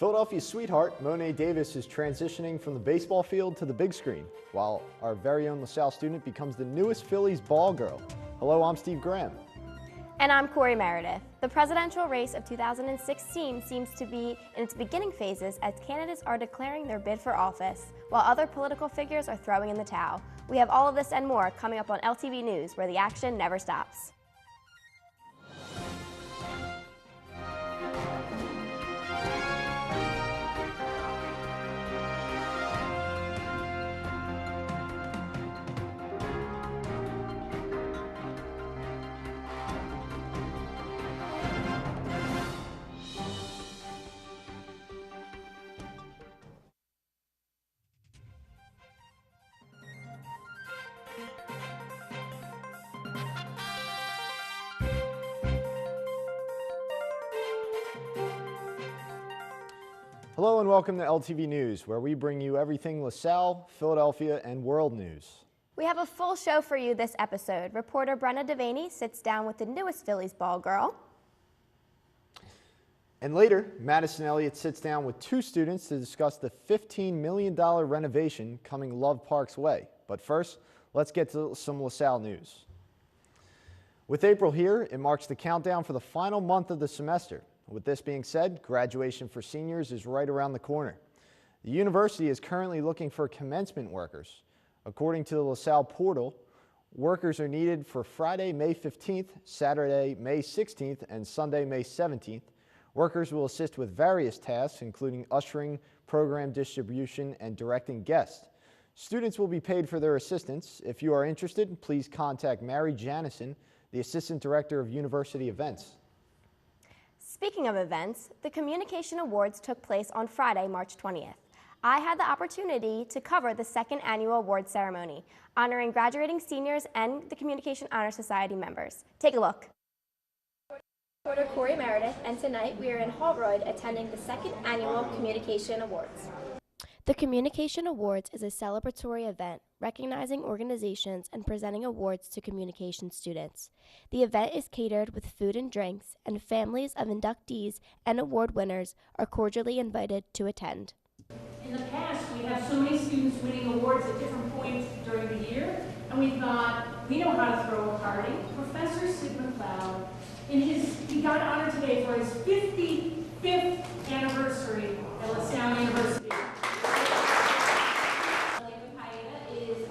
Philadelphia's sweetheart, Monet Davis, is transitioning from the baseball field to the big screen, while our very own LaSalle student becomes the newest Phillies ball girl. Hello, I'm Steve Graham. And I'm Corey Meredith. The presidential race of 2016 seems to be in its beginning phases as candidates are declaring their bid for office, while other political figures are throwing in the towel. We have all of this and more coming up on LTV News, where the action never stops. Hello and welcome to LTV News, where we bring you everything LaSalle, Philadelphia, and world news. We have a full show for you this episode. Reporter Brenna Devaney sits down with the newest Phillies ball girl. And later, Madison Elliott sits down with two students to discuss the $15 million renovation coming Love Park's way. But first, let's get to some LaSalle news. With April here, it marks the countdown for the final month of the semester. With this being said, graduation for seniors is right around the corner. The university is currently looking for commencement workers. According to the LaSalle portal, workers are needed for Friday, May 15th, Saturday, May 16th, and Sunday, May 17th. Workers will assist with various tasks, including ushering, program distribution, and directing guests. Students will be paid for their assistance. If you are interested, please contact Mary Janison, the Assistant Director of University Events. Speaking of events, the Communication Awards took place on Friday, March 20th. I had the opportunity to cover the second annual awards ceremony, honoring graduating seniors and the Communication Honor Society members. Take a look. Reporter Corey Meredith, and tonight we are in Holroyd attending the second annual Communication Awards. The Communication Awards is a celebratory event recognizing organizations and presenting awards to communication students. The event is catered with food and drinks, and families of inductees and award winners are cordially invited to attend. In the past, we have so many students winning awards at different points during the year, and we thought, we know how to throw a party. Professor Sid McLeod, he got honored today for his 55th anniversary at LaSalle University.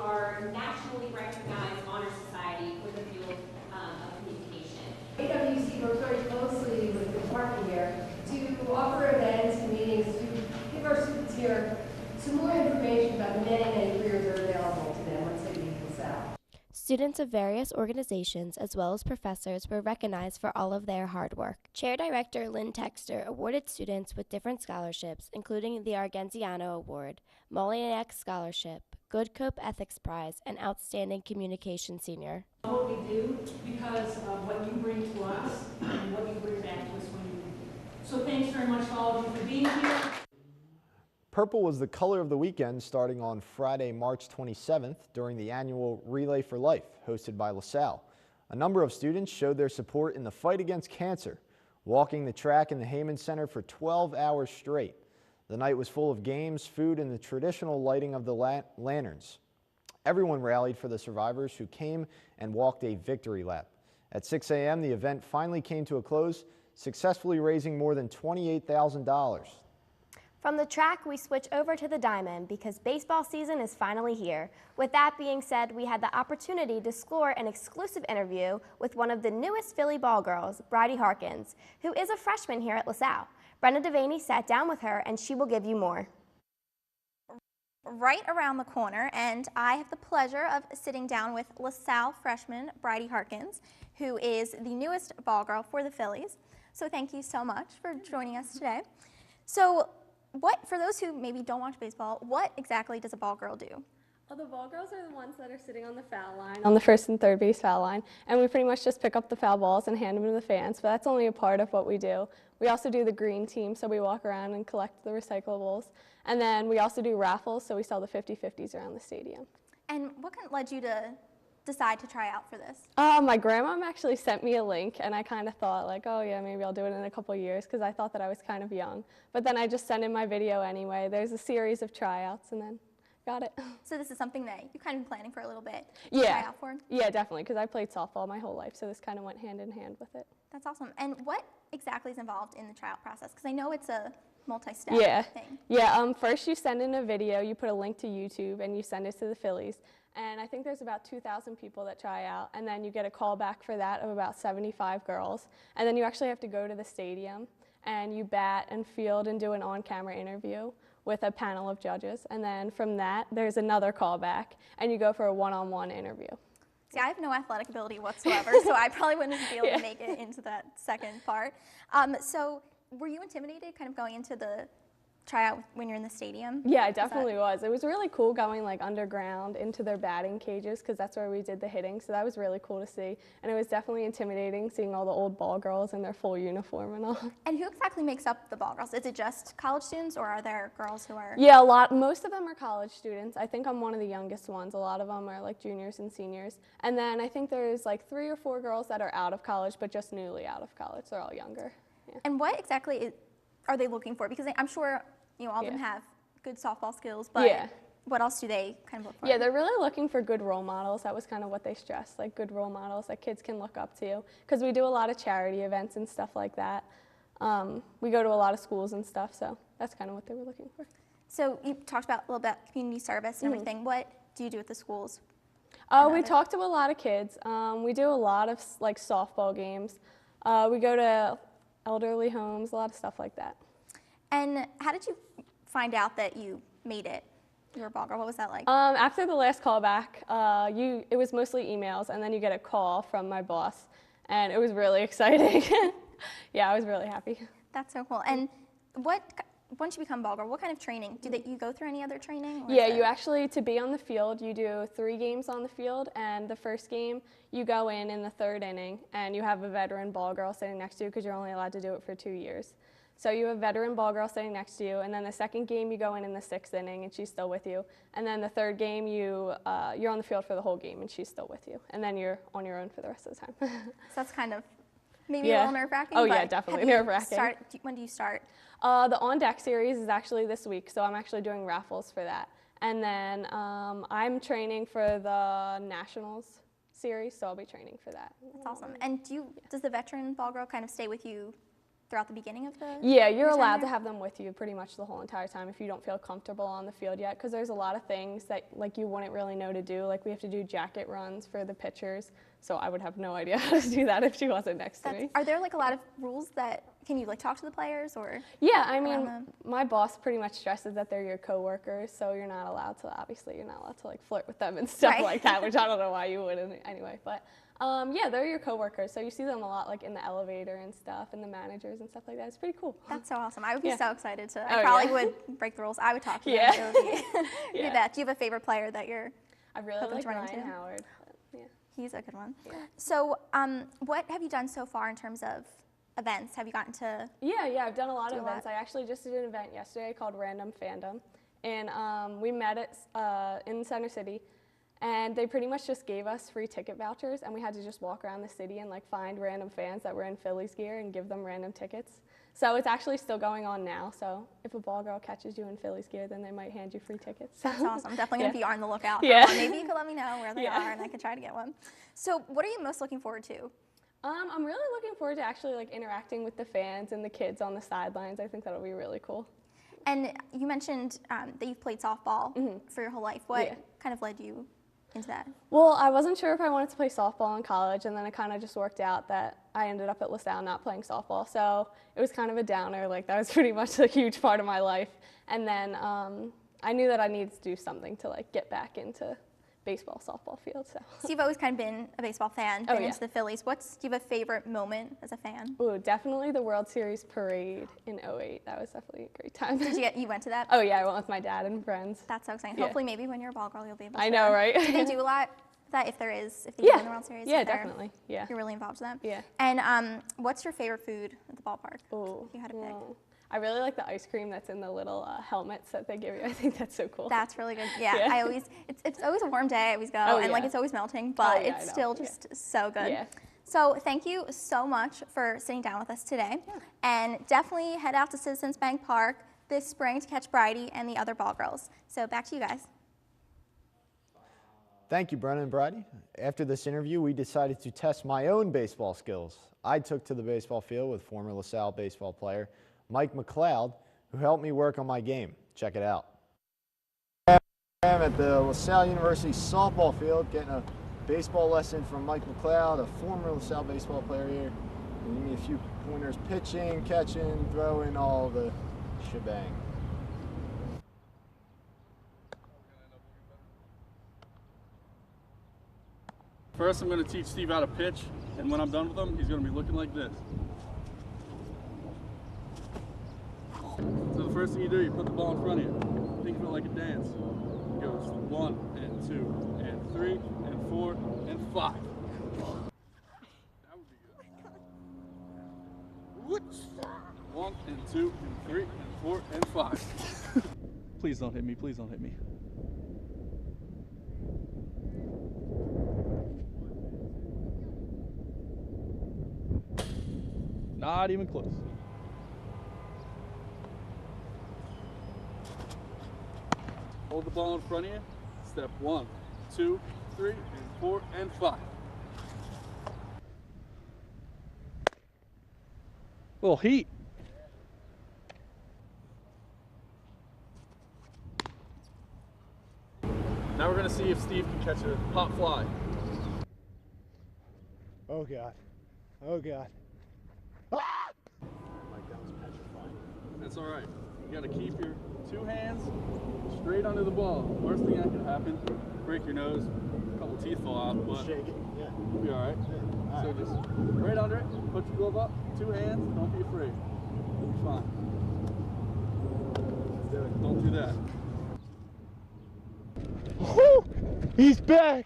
Our nationally recognized honor society for the field of communication. AWC works very closely with the department here to offer events and meetings to give our students here some more information about the many, many careers that are available to them once they leave LaSalle. Students of various organizations as well as professors were recognized for all of their hard work. Chair Director Lynn Texter awarded students with different scholarships, including the Argenziano Award, Molinak Scholarship, Good Cope Ethics Prize, and Outstanding Communication Senior. What we do because of what you bring to us and what you bring back to us when you leave. So thanks very much to all of you for being here. Purple was the color of the weekend starting on Friday, March 27th during the annual Relay for Life hosted by LaSalle. A number of students showed their support in the fight against cancer, walking the track in the Heyman Center for 12 hours straight. The night was full of games, food, and the traditional lighting of the lanterns. Everyone rallied for the survivors who came and walked a victory lap. At 6 a.m., the event finally came to a close, successfully raising more than $28,000. From the track, we switch over to the diamond because baseball season is finally here. With that being said, we had the opportunity to score an exclusive interview with one of the newest Philly ball girls, Bridie Harkins, who is a freshman here at LaSalle. Brenna Devaney sat down with her and she will give you more. Right around the corner, and I have the pleasure of sitting down with LaSalle freshman Bridie Harkins, who is the newest ball girl for the Phillies. So thank you so much for joining us today. So for those who maybe don't watch baseball, what exactly does a ball girl do? Well, the ball girls are the ones that are sitting on the foul line, on the first and third base foul line, and we pretty much just pick up the foul balls and hand them to the fans, but that's only a part of what we do. We also do the green team, so we walk around and collect the recyclables, and then we also do raffles, so we sell the 50/50s around the stadium. And what led you to decide to try out for this? My grandmom actually sent me a link, and I kind of thought like, oh yeah, maybe I'll do it in a couple years because I thought that I was kind of young. But then I just sent in my video anyway. There's a series of tryouts, and then got it. So this is something that you've kind of been planning for a little bit to Yeah. try out for? Yeah, definitely, because I played softball my whole life, so this kind of went hand in hand with it. That's awesome. And what exactly is involved in the tryout process? Because I know it's a multi-step thing. Yeah, first you send in a video, you put a link to YouTube, and you send it to the Phillies. And I think there's about 2,000 people that try out, and then you get a call back for that of about 75 girls. And then you actually have to go to the stadium, and you bat and field and do an on-camera interview with a panel of judges. And then from that, there's another call back, and you go for a one-on-one interview. See, I have no athletic ability whatsoever, so I probably wouldn't be able to make it into that second part. So were you intimidated kind of going into the tryout when you're in the stadium? Yeah, I definitely was. It was really cool going like underground into their batting cages because that's where we did the hitting. So that was really cool to see. And it was definitely intimidating seeing all the old ball girls in their full uniform and all. And who exactly makes up the ball girls? Is it just college students, or are there girls who are? Yeah, most of them are college students. I think I'm one of the youngest ones. A lot of them are like juniors and seniors. And then I think there's like 3 or 4 girls that are out of college, but just newly out of college. They're all younger. Yeah. And what exactly are they looking for? Because I'm sure all of them have good softball skills, but what else do they kind of look for? Yeah, they're really looking for good role models. That was kind of what they stressed, like good role models that kids can look up to. Because we do a lot of charity events and stuff like that. We go to a lot of schools and stuff, so that's kind of what they were looking for. So you talked about a little bit community service and everything. What do you do at the schools? We talk to a lot of kids. We do a lot of like softball games. We go to elderly homes, a lot of stuff like that. And how did you find out that you made it? You were a ball girl. What was that like? After the last callback, it was mostly emails, and then you get a call from my boss, and it was really exciting. Yeah, I was really happy. That's so cool. And once you become ball girl, what kind of training? You go through any other training? Yeah, you actually, to be on the field, you do 3 games on the field, and the first game, you go in the 3rd inning, and you have a veteran ball girl sitting next to you because you're only allowed to do it for 2 years. So you have a veteran ball girl sitting next to you, and then the second game you go in the 6th inning, and she's still with you. And then the 3rd game, you're on the field for the whole game, and she's still with you. And then you're on your own for the rest of the time. So that's kind of maybe a little nerve-wracking. Oh yeah, definitely nerve-wracking. When do you start? The On Deck series is actually this week, so I'm actually doing raffles for that. And then I'm training for the Nationals series, so I'll be training for that. That's awesome. And does the veteran ball girl kind of stay with you throughout the beginning of the Yeah, you're allowed to have them with you pretty much the whole entire time if you don't feel comfortable on the field yet, because there's a lot of things that like you wouldn't really know to do. Like we have to do jacket runs for the pitchers, so I would have no idea how to do that if she wasn't next to me. Are there like a lot of rules that, can you like talk to the players or? Yeah, I mean, my boss pretty much stresses that they're your coworkers, so you're not allowed to like flirt with them and stuff like that, which I don't know why you wouldn't anyway, but yeah, they're your coworkers, so you see them a lot like in the elevator and stuff, and the managers and stuff like that. It's pretty cool. That's so awesome. I would be so excited to. I probably would break the rules. I would talk to them. It would be, be that. Do you have a favorite player that you're I really hoping like to run Ryan into? Howard. Yeah. He's a good one. Yeah. So what have you done so far in terms of events? Have you gotten to? Yeah, I've done a lot of events. I actually just did an event yesterday called Random Fandom, and we met in Center City. And they pretty much just gave us free ticket vouchers, and we had to just walk around the city and like find random fans that were in Phillies gear and give them random tickets. So it's actually still going on now. So if a ball girl catches you in Phillies gear, then they might hand you free tickets. That's awesome. Definitely gonna be on the lookout. Yeah. Maybe you could let me know where they are, and I could try to get one. So what are you most looking forward to? I'm really looking forward to actually like interacting with the fans and the kids on the sidelines. I think that'll be really cool. And you mentioned that you've played softball for your whole life. What kind of led you into that? Well, I wasn't sure if I wanted to play softball in college, and then it kind of just worked out that I ended up at LaSalle not playing softball. So it was kind of a downer. Like that was pretty much a huge part of my life. And then I knew that I needed to do something to like get back into baseball, softball field. So you've always kind of been a baseball fan, been into the Phillies. Do you have a favorite moment as a fan? Ooh, definitely the World Series parade in '08. That was definitely a great time. You went to that? Oh yeah, I went with my dad and friends. That's so exciting. Hopefully maybe when you're a ball girl you'll be able to. I know, right? Do they do a lot of that if they do win the World Series? Yeah, definitely. Yeah. You're really involved with them? Yeah. And what's your favorite food at the ballpark? Ooh. If you had to pick. I really like the ice cream that's in the little helmets that they give you. I think that's so cool. That's really good. Yeah, Yeah. It's always a warm day. I always go, Oh, and like yeah. it's always melting, but yeah, I it's know. still Yeah. just so good. Yeah. So thank you so much for sitting down with us today, and definitely head out to Citizens Bank Park this spring to catch Bridie and the other ball girls. So back to you guys. Thank you, Brennan and Bridie. After this interview, we decided to test my own baseball skills. I took to the baseball field with former LaSalle baseball player Mike McLeod, who helped me work on my game. Check it out. I'm at the LaSalle University softball field getting a baseball lesson from Mike McLeod, a former LaSalle baseball player here. He'll give me a few pointers: pitching, catching, throwing, all the shebang. First, I'm going to teach Steve how to pitch, and when I'm done with him, he's going to be looking like this. So the first thing you do, you put the ball in front of you. Think of it like a dance. It goes 1 and 2 and 3 and 4 and 5. That would be good. 1 and 2 and 3 and 4 and 5. Please don't hit me. Please don't hit me. Not even close. Hold the ball in front of you. Step 1, 2, 3, and 4, and 5. Little heat. Now we're gonna see if Steve can catch a pop fly. Oh God. Oh God. Mike, that was petrifying. That's all right. You gotta keep your 2 hands straight under the ball. Worst thing that could happen, break your nose, a couple teeth fall out, but Shake it. Yeah. you'll be all right. Yeah. So just right under it, put your glove up, 2 hands, don't be afraid. You'll be fine. Don't do that. Woo! He's back!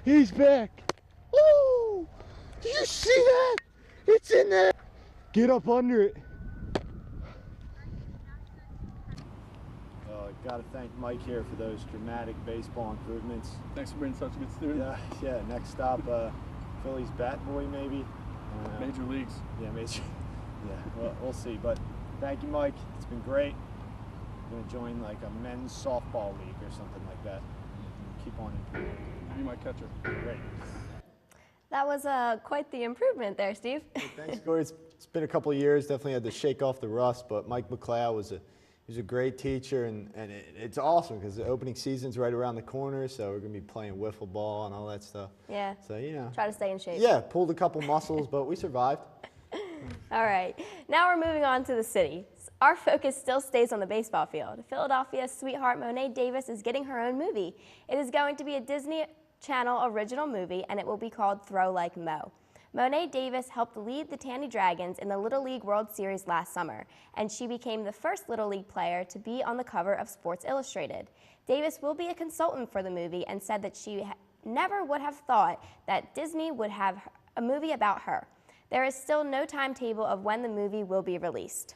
He's back! Woo! Do you see that? It's in there! Get up under it. Got to thank Mike here for those dramatic baseball improvements. Thanks for being such a good student. Yeah. Next stop, Philly's bat boy, maybe. Major leagues. Yeah, major. Yeah, well, we'll see. But thank you, Mike. It's been great. I'm gonna join like a men's softball league or something like that. Keep on improving. Be my catcher. Great. That was quite the improvement there, Steve. Hey, thanks, Corey. It's been a couple of years. Definitely had to shake off the rust, but Mike McLeod was a great teacher, and it's awesome because the opening season's right around the corner, so we're gonna be playing wiffle ball and all that stuff. Yeah. So Try to stay in shape. Yeah, pulled a couple muscles, but we survived. All right, now we're moving on to the city. Our focus still stays on the baseball field. Philadelphia's sweetheart Monet Davis is getting her own movie. It is going to be a Disney Channel original movie, and it will be called Throw Like Mo. Monet Davis helped lead the Tandy Dragons in the Little League World Series last summer, and she became the first Little League player to be on the cover of Sports Illustrated. Davis will be a consultant for the movie and said that she never would have thought that Disney would have a movie about her. There is still no timetable of when the movie will be released.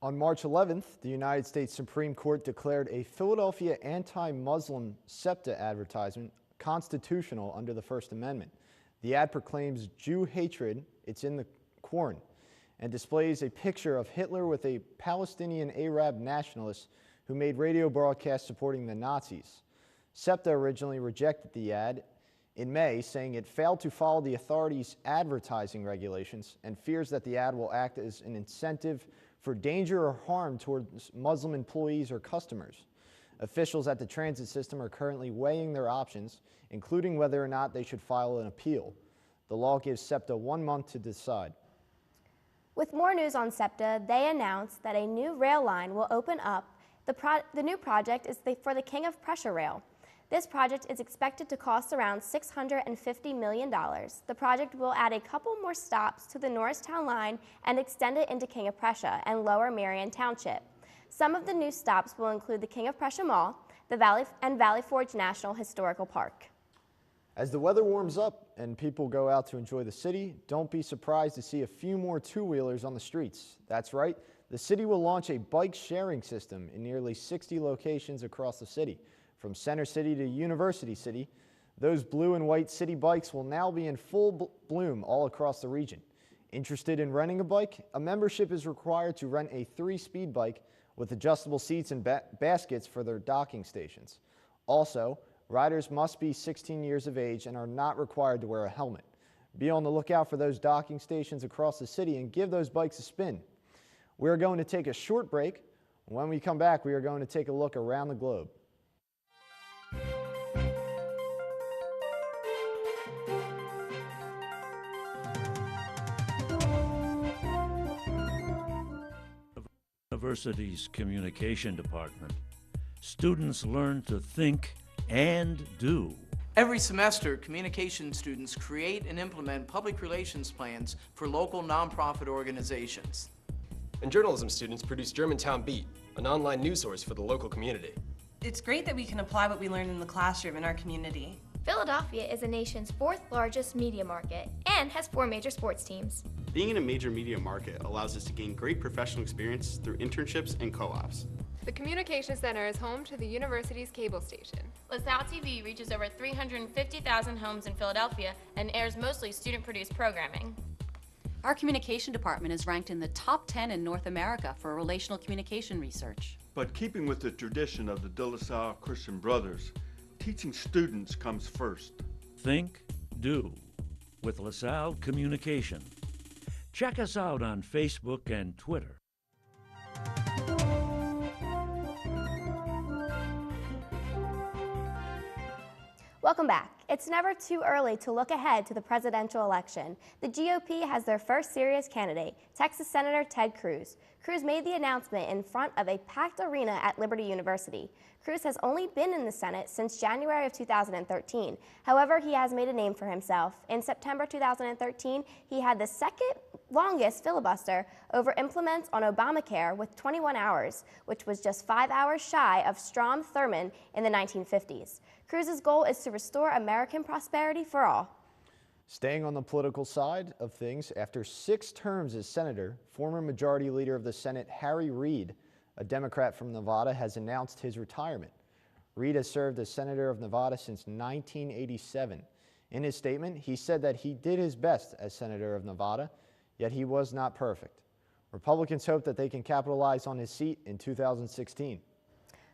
On March 11th, the United States Supreme Court declared a Philadelphia anti-Muslim SEPTA advertisement constitutional under the First Amendment. The ad proclaims Jew hatred, it's in the Quran, and displays a picture of Hitler with a Palestinian Arab nationalist who made radio broadcasts supporting the Nazis. SEPTA originally rejected the ad in May, saying it failed to follow the authorities' advertising regulations and fears that the ad will act as an incentive for danger or harm towards Muslim employees or customers. Officials at the transit system are currently weighing their options, including whether or not they should file an appeal. The law gives SEPTA 1 month to decide. With more news on SEPTA, they announced that a new rail line will open up. The new project is for the King of Prussia Rail. This project is expected to cost around $650 million. The project will add a couple more stops to the Norristown line and extend it into King of Prussia and Lower Merion Township. Some of the new stops will include the King of Prussia Mall, the Valley Forge National Historical Park. As the weather warms up and people go out to enjoy the city, don't be surprised to see a few more two-wheelers on the streets. That's right, the city will launch a bike sharing system in nearly 60 locations across the city. From Center City to University City, those blue and white city bikes will now be in full bloom all across the region. Interested in renting a bike? A membership is required to rent a 3-speed bike with adjustable seats and baskets for their docking stations. Also, riders must be 16 years of age and are not required to wear a helmet. Be on the lookout for those docking stations across the city and give those bikes a spin. We are going to take a short break. When we come back, we are going to take a look around the globe. University's communication department. Students learn to think and do. Every semester, communication students create and implement public relations plans for local nonprofit organizations. And journalism students produce Germantown Beat, an online news source for the local community. It's great that we can apply what we learn in the classroom in our community. Philadelphia is the nation's 4th largest media market and has 4 major sports teams. Being in a major media market allows us to gain great professional experience through internships and co-ops. The Communication Center is home to the university's cable station. LaSalle TV reaches over 350,000 homes in Philadelphia and airs mostly student-produced programming. Our communication department is ranked in the top 10 in North America for relational communication research. But keeping with the tradition of the De La Salle Christian Brothers, teaching students comes first. Think, do with LaSalle Communication. Check us out on Facebook and Twitter. Welcome back. It's never too early to look ahead to the presidential election. The GOP has their first serious candidate, Texas Senator Ted Cruz. Cruz made the announcement in front of a packed arena at Liberty University. Cruz has only been in the Senate since January of 2013. However, he has made a name for himself. In September 2013, he had the second longest filibuster over implements on Obamacare with 21 hours, which was just 5 hours shy of Strom Thurmond in the 1950s. Cruz's goal is to restore American prosperity for all. Staying on the political side of things, after 6 terms as senator, former Majority Leader of the Senate Harry Reid, a Democrat from Nevada, has announced his retirement. Reid has served as Senator of Nevada since 1987. In his statement, he said that he did his best as Senator of Nevada, yet he was not perfect. Republicans hope that they can capitalize on his seat in 2016.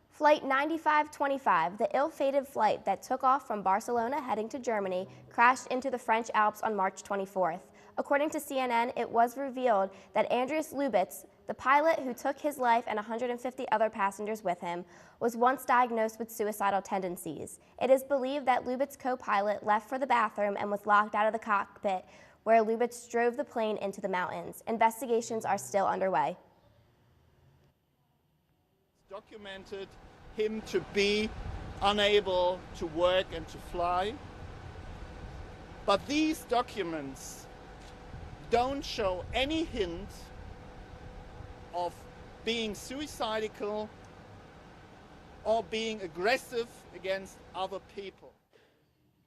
Flight 9525, the ill-fated flight that took off from Barcelona heading to Germany, crashed into the French Alps on March 24th. According to CNN, it was revealed that Andreas Lubitz, the pilot who took his life and 150 other passengers with him, was once diagnosed with suicidal tendencies. It is believed that Lubitz's co-pilot left for the bathroom and was locked out of the cockpit, where Lubitz drove the plane into the mountains. Investigations are still underway. Documented him to be unable to work and to fly. But these documents don't show any hint of being suicidal or being aggressive against other people.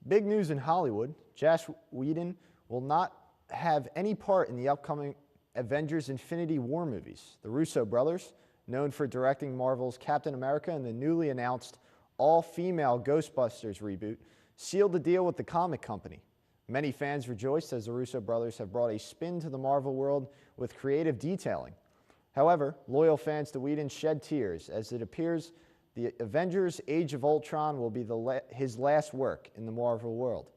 Big news in Hollywood. Joss Whedon will not have any part in the upcoming Avengers Infinity War movies. The Russo brothers, known for directing Marvel's Captain America and the newly announced all-female Ghostbusters reboot, sealed the deal with the comic company. Many fans rejoiced as the Russo brothers have brought a spin to the Marvel world with creative detailing. However, loyal fans to Whedon shed tears as it appears the Avengers Age of Ultron will be his last work in the Marvel world.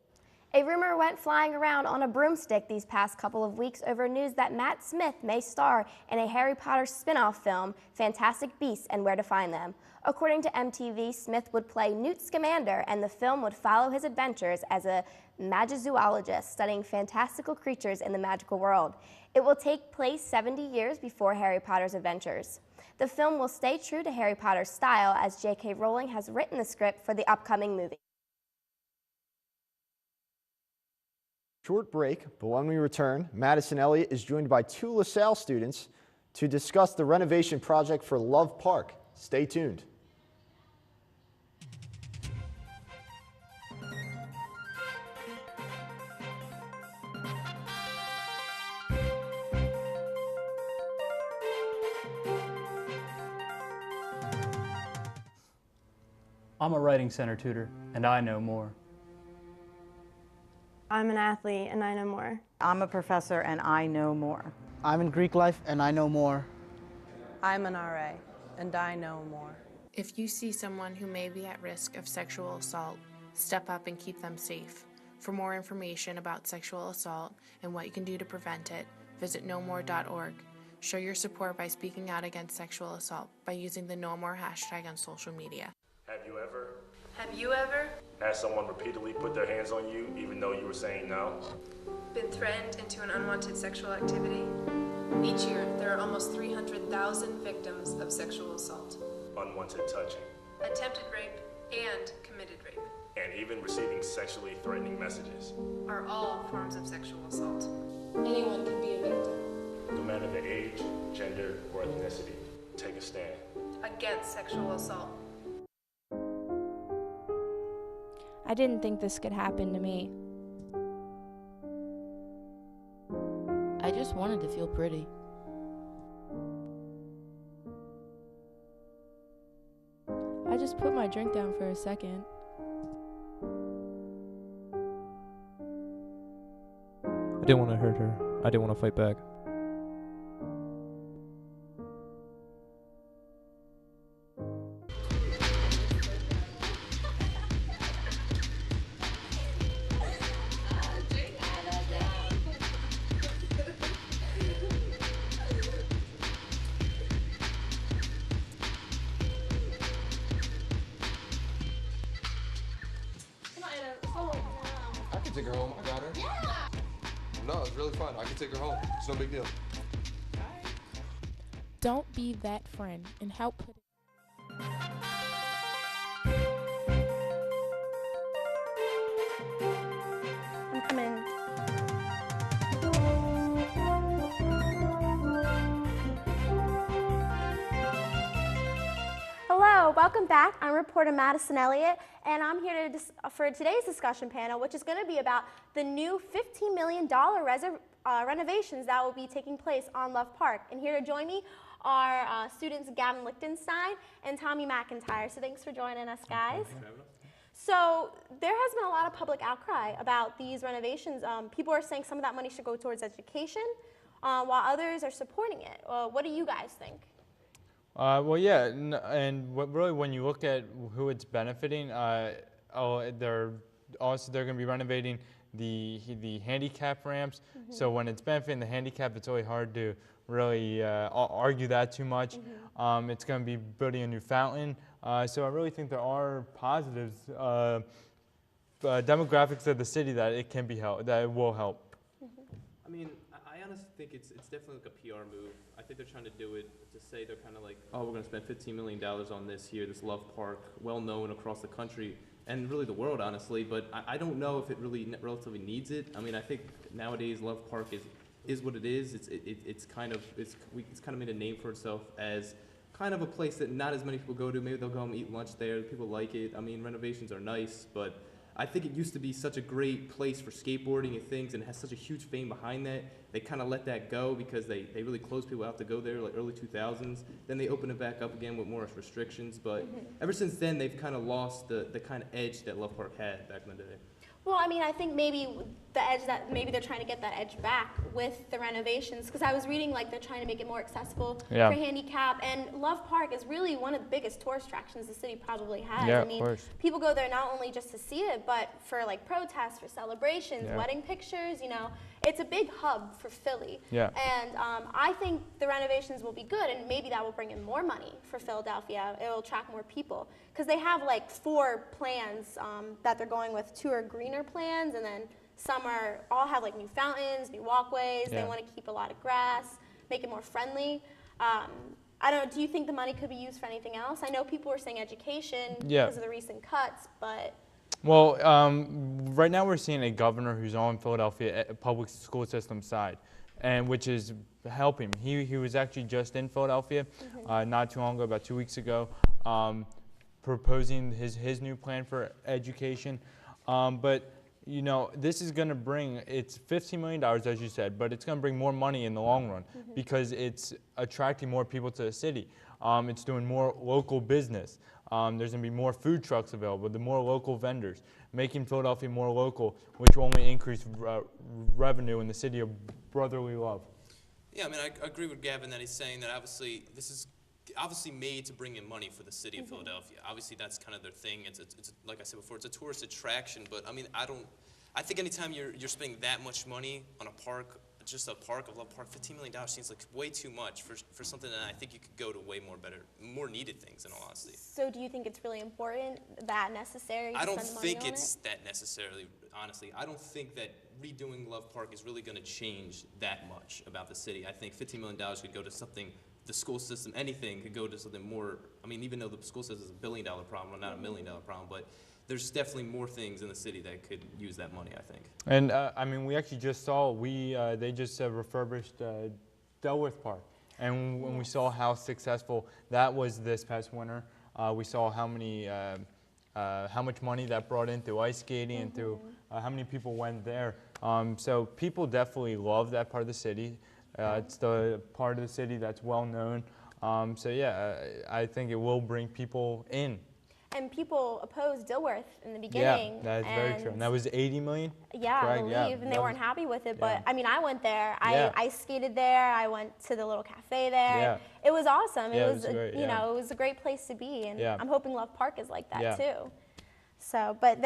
A rumor went flying around on a broomstick these past couple of weeks over news that Matt Smith may star in a Harry Potter spin-off film, Fantastic Beasts and Where to Find Them. According to MTV, Smith would play Newt Scamander, and the film would follow his adventures as a magizoologist studying fantastical creatures in the magical world. It will take place 70 years before Harry Potter's adventures. The film will stay true to Harry Potter's style, as J.K. Rowling has written the script for the upcoming movie. Short break, but when we return, Madison Elliott is joined by 2 LaSalle students to discuss the renovation project for Love Park. Stay tuned. I'm a writing center tutor, and I know more. I'm an athlete, and I know more. I'm a professor, and I know more. I'm in Greek life, and I know more. I'm an RA, and I know more. If you see someone who may be at risk of sexual assault, step up and keep them safe. For more information about sexual assault and what you can do to prevent it, visit knowmore.org. Show your support by speaking out against sexual assault by using the No More hashtag on social media. Have you ever had someone repeatedly put their hands on you even though you were saying no? been threatened into an unwanted sexual activity? Each year, there are almost 300,000 victims of sexual assault, Unwanted touching, attempted rape, and committed rape and even receiving sexually threatening messages. are all forms of sexual assault. Anyone can be a victim No matter the age, gender, or ethnicity, take a stand. against sexual assault. I didn't think this could happen to me. I just wanted to feel pretty. I just put my drink down for a second. I didn't want to hurt her. I didn't want to fight back. I can take her home. I got her. No, it's really fun. I can take her home. It's no big deal. Don't be that friend and help put it. I'm coming. Hello, welcome back. I'm reporter Madison Elliott, and I'm here for today's discussion panel, which is going to be about the new $15 million renovations that will be taking place on Love Park. And here to join me are students Gavin Lichtenstein and Tommy McIntyre. So thanks for joining us, guys. So there has been a lot of public outcry about these renovations. People are saying some of that money should go towards education, while others are supporting it. What do you guys think? Well, yeah, and really when you look at who it's benefiting, they're going to be renovating the handicap ramps. Mm-hmm. So when it's benefiting the handicap, it's really hard to really argue that too much. Mm-hmm. It's going to be building a new fountain. So I really think there are positives, demographics of the city that it can be that it will help. I mean, I honestly think it's definitely like a PR move. I think they're trying to do it to say they're kind of like, oh, we're going to spend $15 million on this here, this Love Park, well known across the country and really the world, honestly. But I don't know if it really relatively needs it. I mean, I think nowadays Love Park is what it is. It's kind of made a name for itself as kind of a place that not as many people go to. Maybe they'll go and eat lunch there. People like it. I mean, renovations are nice, but I think it used to be such a great place for skateboarding and things, and it has such a huge fame behind that. They kind of let that go because they really closed people out to go there, like early 2000s. Then they opened it back up again with more restrictions. But ever since then, they've kind of lost the kind of edge that Love Park had back in the day. Well, I mean, I think maybe the edge that maybe they're trying to get that edge back with the renovations, because I was reading like they're trying to make it more accessible for handicap, and Love Park is really one of the biggest tourist attractions the city probably has. Yeah, I mean, of course. people go there not only just to see it, but for like protests, for celebrations, wedding pictures. You know, it's a big hub for Philly. Yeah. And I think the renovations will be good, and maybe that will bring in more money for Philadelphia. It will attract more people, because they have like 4 plans that they're going with. 2 are greener plans, and then some all have like new fountains, new walkways. They want to keep a lot of grass, make it more friendly. I don't know, do you think the money could be used for anything else? I know people were saying education because of the recent cuts, but... Well, right now we're seeing a governor who's on Philadelphia public school system side, and which is helping. He was actually just in Philadelphia not too long ago, about 2 weeks ago, proposing his new plan for education. But you know, this is going to bring, it's $15 million, as you said, but it's going to bring more money in the long run because it's attracting more people to the city. It's doing more local business. There's going to be more food trucks available, the more local vendors, making Philadelphia more local, which will only increase revenue in the city of brotherly love. Yeah, I mean, I agree with Gavin that he's saying that obviously this is obviously made to bring in money for the city of Philadelphia. Obviously, that's kind of their thing. It's like I said before, it's a tourist attraction. But I mean, I think anytime you're spending that much money on a park, just a park, a Love Park, $15 million seems like way too much for something that I think you could go to way more better, more needed things, in all honesty. So do you think it's really important, that necessary to I don't spend money think on it's it? that necessarily, honestly. I don't think that redoing Love Park is really going to change that much about the city. I think $15 million could go to something, the school system, anything could go to something more. I mean, even though the school system is a $1 billion problem, well, not $1 million problem, but there's definitely more things in the city that could use that money, I think. And I mean, we actually just saw, they just refurbished Delworth Park. And when we saw how successful that was this past winter, we saw how much money that brought in through ice skating and through how many people went there. So people definitely love that part of the city. It's the part of the city that's well known. So yeah, I think it will bring people in. And people opposed Dilworth in the beginning. Yeah, that's very true. And that was 80 million? Yeah, correct? I believe, and they weren't happy with it. But I mean, I went there. Yeah. I skated there. I went to the little cafe there. Yeah. It was awesome. Yeah, it was great, you know, it was a great place to be, and Yeah. I'm hoping Love Park is like that Yeah. too. So, but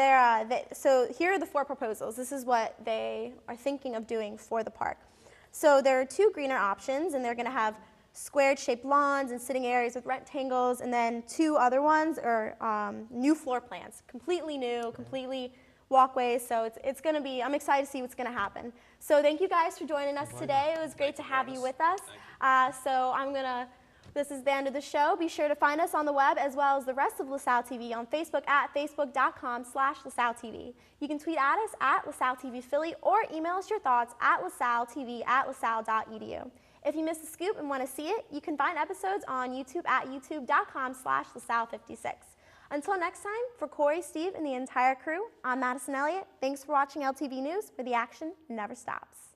so here are the 4 proposals. This is what they are thinking of doing for the park. So there are 2 greener options, and they're going to have squared shaped lawns and sitting areas with rectangles, and then 2 other ones are new floor plans, completely new, completely walkways. So it's going to be, I'm excited to see what's going to happen. So thank you guys for joining us today. It was great to have you with us. So this is the end of the show. Be sure to find us on the web as well as the rest of LaSalle TV on Facebook at facebook.com/LaSalleTV. You can tweet at us at LaSalle TV Philly or email us your thoughts at lasalletv@lasalle.edu. If you missed the scoop and want to see it, you can find episodes on YouTube at youtube.com/LaSalle56. Until next time, for Corey, Steve, and the entire crew, I'm Madison Elliott. Thanks for watching LTV News, where the action never stops.